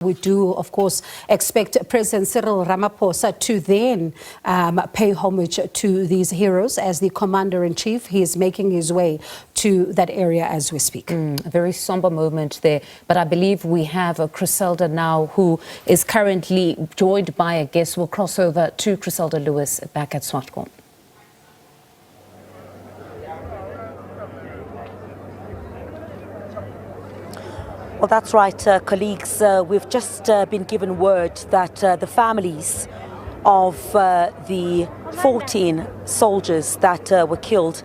We do, of course, expect President Cyril Ramaphosa to then pay homage to these heroes as the Commander-in-Chief. He is making his way to that area as we speak. A very somber moment there. But I believe we have Criselda now, who is currently joined by a guest. We'll cross over to Criselda Lewis back at Swartkom. Well, that's right, colleagues. We've just been given word that the families of the 14 soldiers that were killed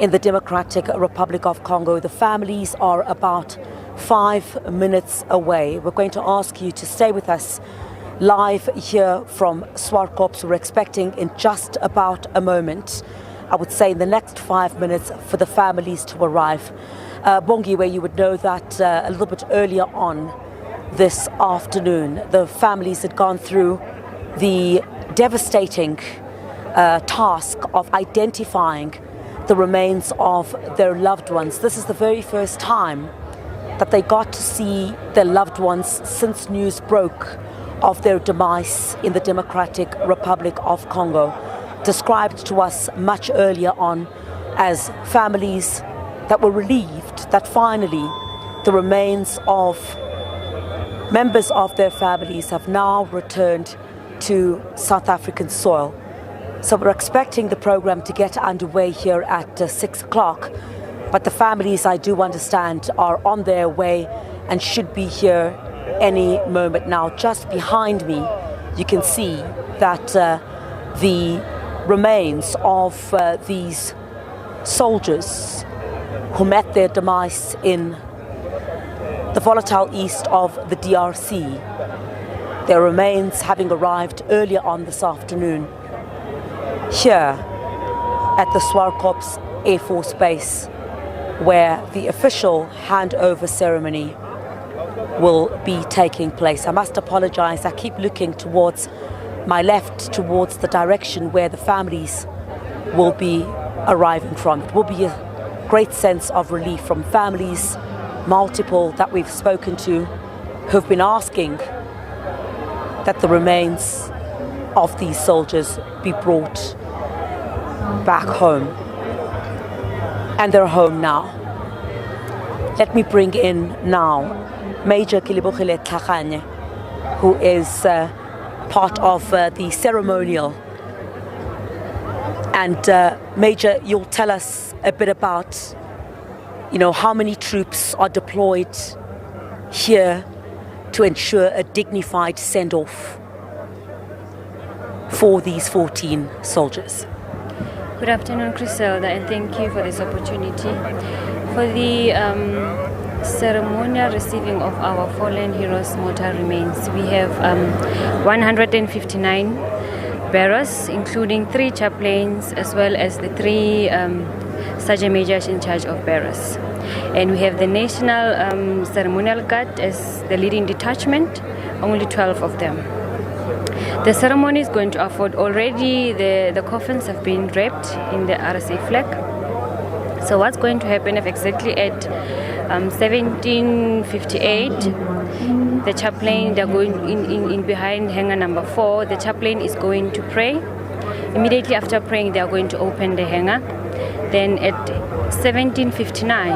in the Democratic Republic of Congo, the families are about 5 minutes away. We're going to ask you to stay with us live here from Swartkom. We're expecting in just about a moment, I would say in the next 5 minutes, for the families to arrive. Bongi, where you would know that a little bit earlier on this afternoon, the families had gone through the devastating task of identifying the remains of their loved ones. This is the very first time that they got to see their loved ones since news broke of their demise in the Democratic Republic of Congo, described to us much earlier on as families that were relieved that finally the remains of members of their families have now returned to South African soil. So we're expecting the program to get underway here at 6 o'clock, but the families, I do understand, are on their way and should be here any moment now. Just behind me, you can see that the remains of these soldiers who met their demise in the volatile east of the DRC, their remains having arrived earlier on this afternoon here at the Swartkom Air Force Base, where the official handover ceremony will be taking place. I must apologize, I keep looking towards my left, towards the direction where the families will be arriving from. It will be a great sense of relief from families, multiple that we've spoken to, who've been asking that the remains of these soldiers be brought back home. And they're home now. Let me bring in now Major Kilibogile Tlhagane, who is part of the ceremonial. And Major, you'll tell us a bit about, how many troops are deployed here to ensure a dignified send-off for these 14 soldiers. Good afternoon, Criselda, and thank you for this opportunity. For the ceremonial receiving of our fallen heroes' mortal remains, we have 159 bearers, including 3 chaplains, as well as the 3 sergeant majors in charge of bearers. And we have the National Ceremonial Guard as the leading detachment, only 12 of them. The ceremony is going to unfold already. The coffins have been wrapped in the RSA flag. So what's going to happen if exactly at 1758, the chaplain, they're going in behind hangar number 4, the chaplain is going to pray. Immediately after praying, they are going to open the hangar. Then at 1759,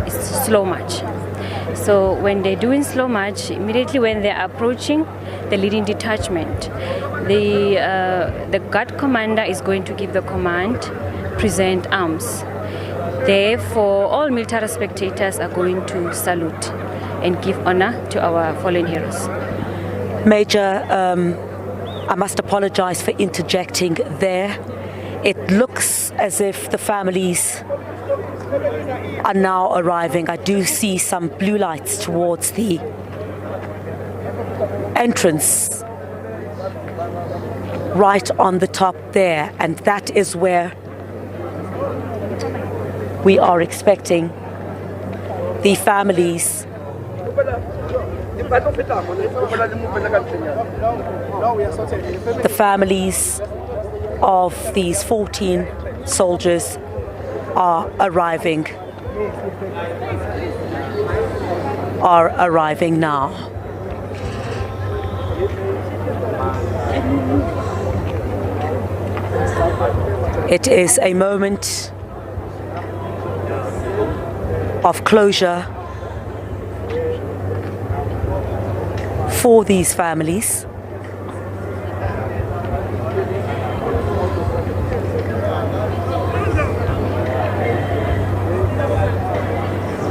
it's slow march. So when they're doing slow march, immediately when they're approaching the leading detachment, the guard commander is going to give the command, present arms. Therefore, all military spectators are going to salute and give honor to our fallen heroes. Major, I must apologize for interjecting there. It looks as if the families are now arriving. I do see some blue lights towards the entrance right on the top there, and that is where we are expecting the families of these 14 soldiers are arriving now. It is a moment of closure for these families.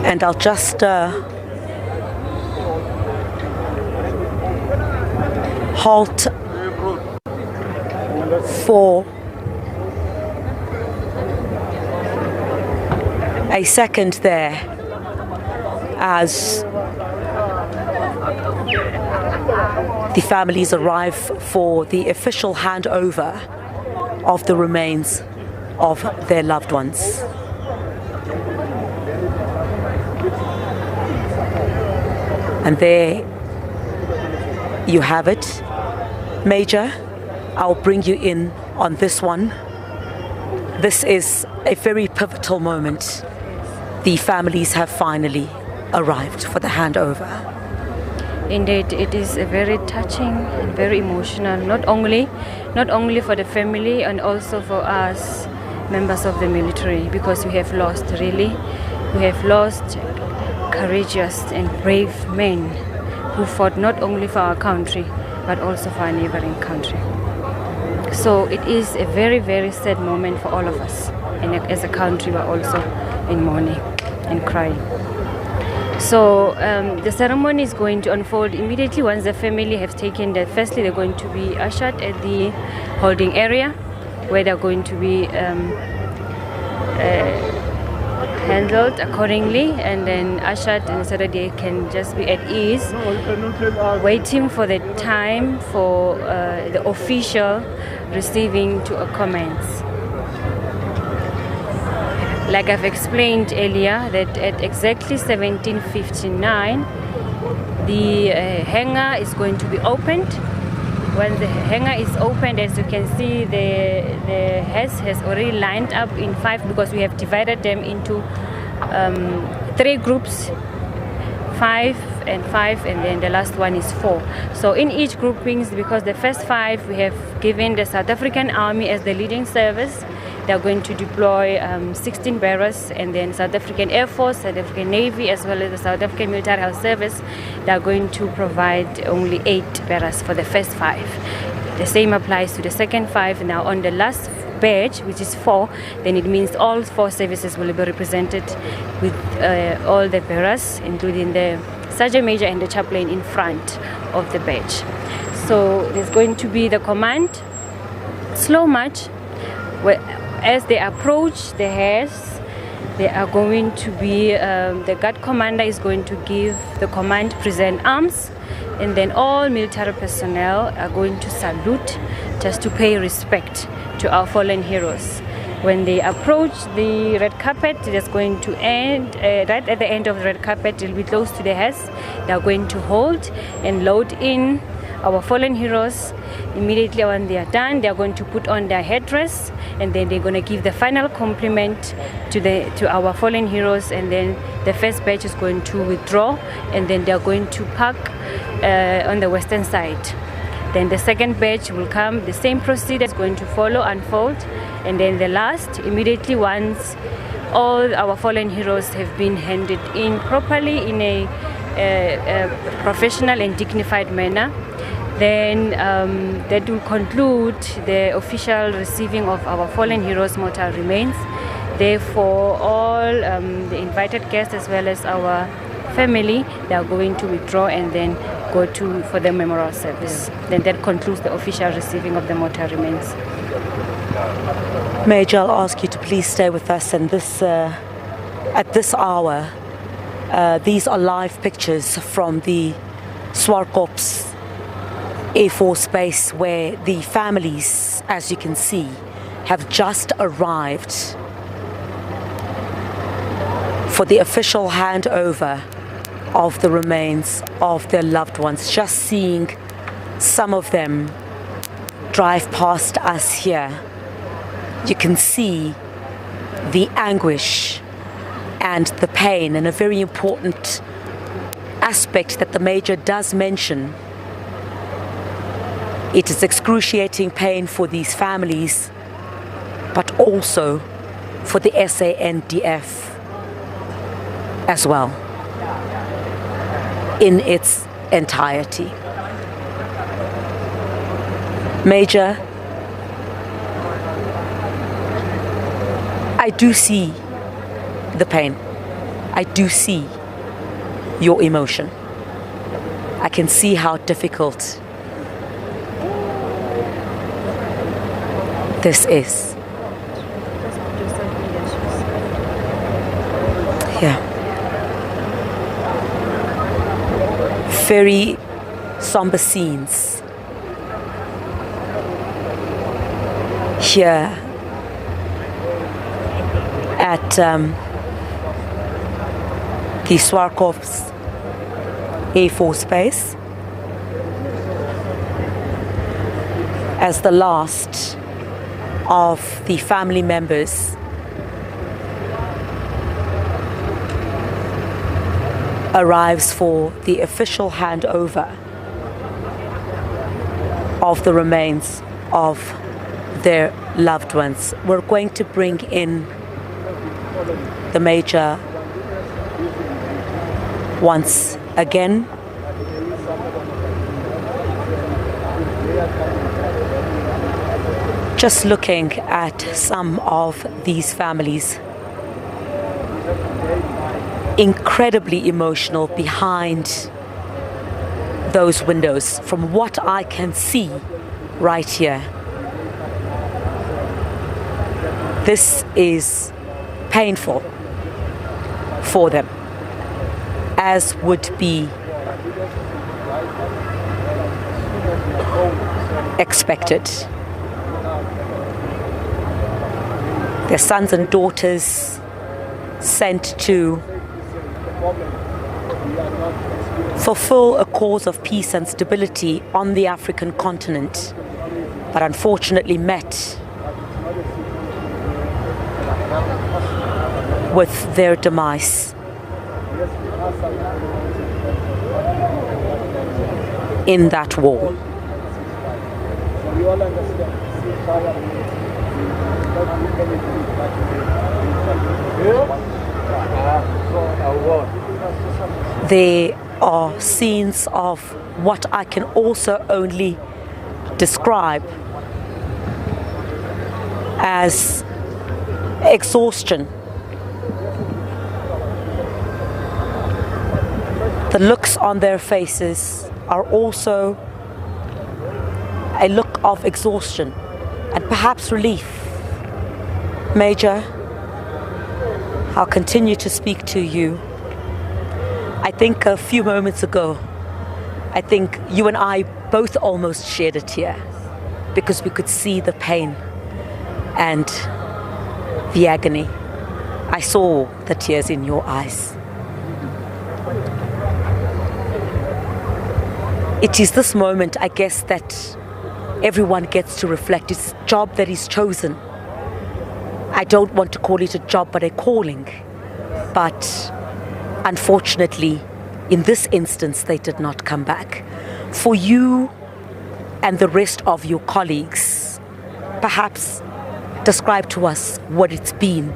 And I'll just halt for a second there as the families arrive for the official handover of the remains of their loved ones. And there you have it. Major, I'll bring you in on this one. This is a very pivotal moment. The families have finally arrived for the handover. Indeed, it is a very touching and very emotional, not only for the family and also for us, members of the military, because we have lost courageous and brave men who fought not only for our country, but also for our neighboring country. So it is a very, very sad moment for all of us. And as a country, we're also in mourning and crying. So the ceremony is going to unfold immediately once the family have taken that. Firstly, they're going to be ushered at the holding area, where they're going to be handled accordingly and then ushered, and so that they can just be at ease, waiting for the time for the official receiving to commence. Like I've explained earlier, that at exactly 17:59, the hangar is going to be opened. When the hangar is opened, as you can see, the heads has already lined up in 5, because we have divided them into 3 groups, 5 and 5, and then the last one is 4. So in each groupings, because the first 5 we have given the South African Army as the leading service, they are going to deploy 16 bearers, and then South African Air Force, South African Navy, as well as the South African Military Health Service, they are going to provide only 8 bearers for the first 5. The same applies to the second 5. Now on the last batch, which is 4, then it means all 4 services will be represented with all the bearers, including the Sergeant Major and the chaplain in front of the batch. So there's going to be the command, slow march, where as they approach the heads, they are going to be, the guard commander is going to give the command, present arms, and then all military personnel are going to salute just to pay respect to our fallen heroes. When they approach the red carpet, it is going to end, right at the end of the red carpet, it will be close to the heads. They are going to hold and load in our fallen heroes. Immediately when they are done, they are going to put on their headdress, and then they're going to give the final compliment to our fallen heroes, and then the first batch is going to withdraw, and then they are going to park on the western side. Then the second batch will come, the same procedure is going to follow, unfold, and then the last, immediately once all our fallen heroes have been handed in properly in a professional and dignified manner, then that will conclude the official receiving of our fallen heroes' mortal remains. Therefore, all the invited guests as well as our family, they are going to withdraw and then go for the memorial service. Then that concludes the official receiving of the mortal remains. Major, I'll ask you to please stay with us, and this at this hour, these are live pictures from the Swartkops Air Force Base, where the families, as you can see, have just arrived for the official handover of the remains of their loved ones. Just seeing some of them drive past us here, you can see the anguish and the pain, and a very important aspect that the Major does mention It is excruciating pain for these families, but also for the SANDF as well, in its entirety. Major, I do see the pain. I do see your emotion. I can see how difficult this is. Yeah. Very somber scenes here at the Swarkov's Air Force Base as the last of the family members arrives for the official handover of the remains of their loved ones. We're going to bring in the Major once again. Just looking at some of these families, incredibly emotional behind those windows from what I can see right here. This is painful for them, as would be expected. Their sons and daughters sent to fulfill a cause of peace and stability on the African continent, but unfortunately met with their demise. In that war. There are scenes of what I can also only describe as exhaustion. The looks on their faces are also a look of exhaustion and perhaps relief. Major, I'll continue to speak to you. I think a few moments ago, I think you and I both almost shed a tear because we could see the pain and the agony. I saw the tears in your eyes. It is this moment, I guess, that everyone gets to reflect. It's a job that is chosen. I don't want to call it a job, but a calling. But unfortunately, in this instance, they did not come back. For you and the rest of your colleagues, perhaps describe to us what it's been.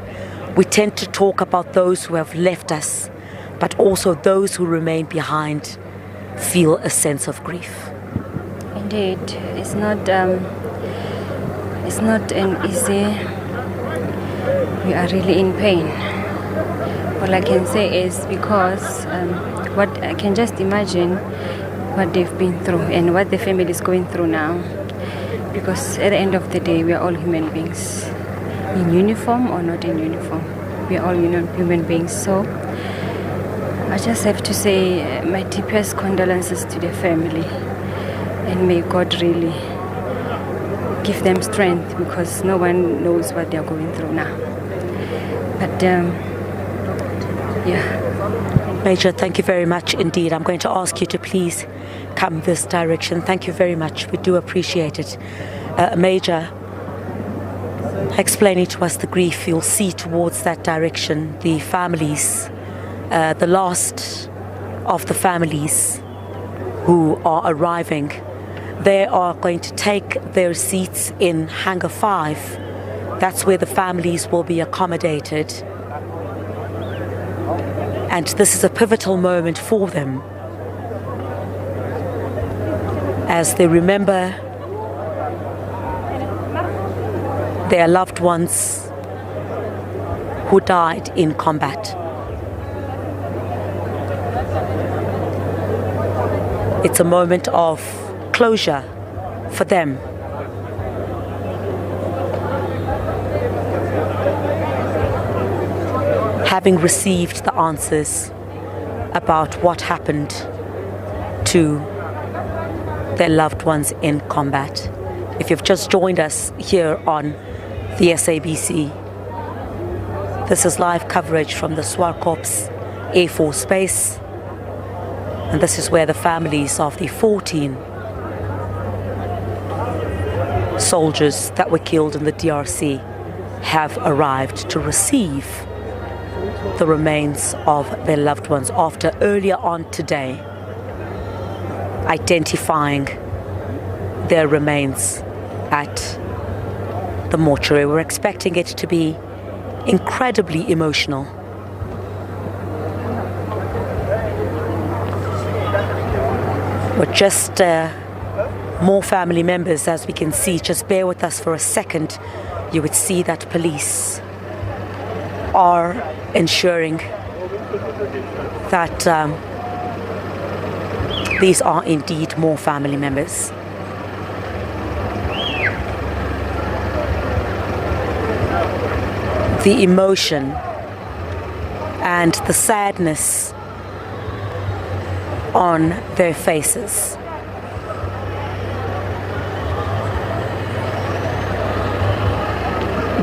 We tend to talk about those who have left us, but also those who remain behind feel a sense of grief. Indeed, it's not an easy. We are really in pain. All I can say is because what I can just imagine what they've been through and what the family is going through now. Because at the end of the day, we are all human beings, in uniform or not in uniform. We are all human beings. So I just have to say my deepest condolences to the family, and may God really give them strength, because no one knows what they are going through now. But yeah. Major, thank you very much indeed. I'm going to ask you to please come this direction. Thank you very much. We do appreciate it. Major, explaining to us the grief you'll see towards that direction, the families, the last of the families who are arriving they are going to take their seats in Hangar 5. That's where the families will be accommodated. And this is a pivotal moment for them as they remember their loved ones who died in combat. It's a moment of closure for them. Having received the answers about what happened to their loved ones in combat. If you've just joined us here on the SABC, this is live coverage from the Swartkops Air Force Base. And this is where the families of the 14 soldiers that were killed in the DRC have arrived to receive the remains of their loved ones after earlier on today identifying their remains at the mortuary. We're expecting it to be incredibly emotional. But just more family members, as we can see. Just bear with us for a second. You would see that police are ensuring that these are indeed more family members. The emotion and the sadness on their faces.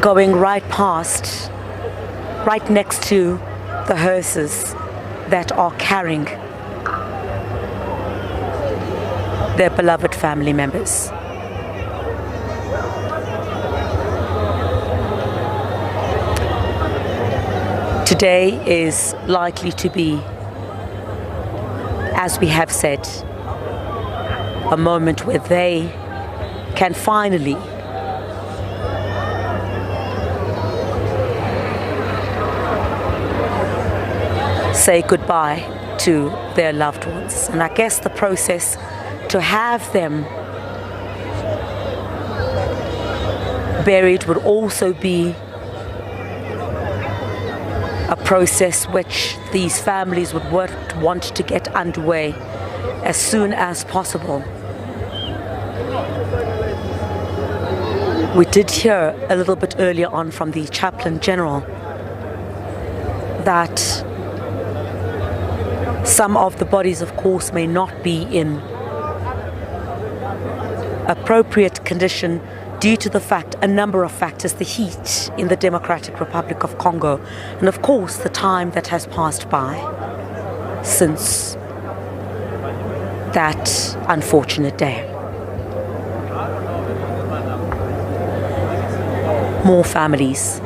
Going right past, right next to the hearses that are carrying their beloved family members. Today is likely to be, as we have said, a moment where they can finally say goodbye to their loved ones. And I guess the process to have them buried would also be a process which these families would want to get underway as soon as possible. We did hear a little bit earlier on from the Chaplain General that some of the bodies, of course, may not be in appropriate condition due to the fact, a number of factors, the heat in the Democratic Republic of Congo, and of course the time that has passed by since that unfortunate day. More families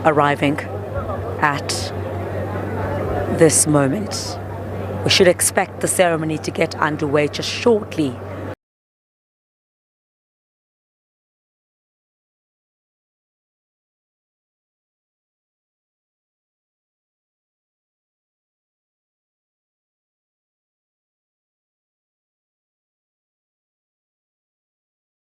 arriving at this moment. We should expect the ceremony to get underway just shortly